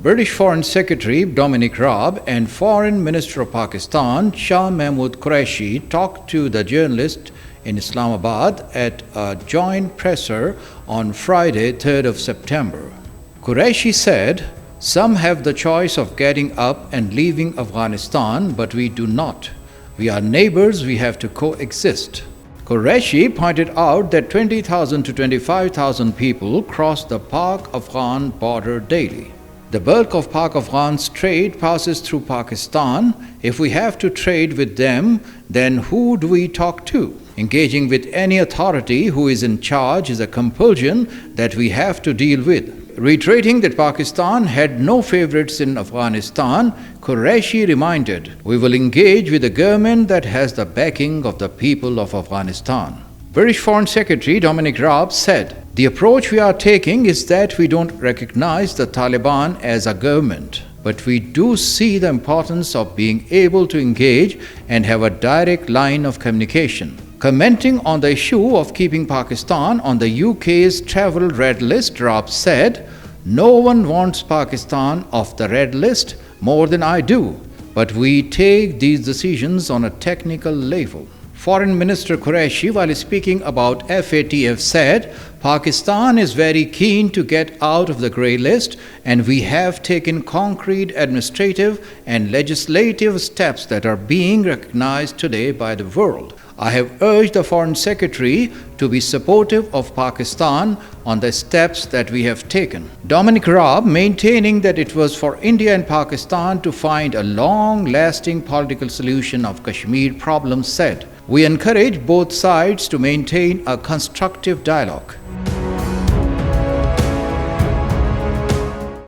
British Foreign Secretary Dominic Raab and Foreign Minister of Pakistan Shah Mahmood Qureshi talked to the journalist in Islamabad at a joint presser on Friday, 3rd of September. Qureshi said, "Some have the choice of getting up and leaving Afghanistan, but we do not. We are neighbors, we have to coexist." Qureshi pointed out that 20,000 to 25,000 people cross the Pak-Afghan border daily. The bulk of Pak-Afghan's trade passes through Pakistan. If we have to trade with them, then who do we talk to? Engaging with any authority who is in charge is a compulsion that we have to deal with. Reiterating that Pakistan had no favorites in Afghanistan, Qureshi reminded, "We will engage with a government that has the backing of the people of Afghanistan." British Foreign Secretary Dominic Raab said, "The approach we are taking is that we don't recognize the Taliban as a government, but we do see the importance of being able to engage and have a direct line of communication." Commenting on the issue of keeping Pakistan on the UK's travel red list, Raab said, "No one wants Pakistan off the red list more than I do, but we take these decisions on a technical level." Foreign Minister Qureshi, while speaking about FATF, said, "Pakistan is very keen to get out of the grey list, and we have taken concrete administrative and legislative steps that are being recognized today by the world. I have urged the Foreign Secretary to be supportive of Pakistan on the steps that we have taken." Dominic Raab, maintaining that it was for India and Pakistan to find a long-lasting political solution of Kashmir problem, said, "We encourage both sides to maintain a constructive dialogue."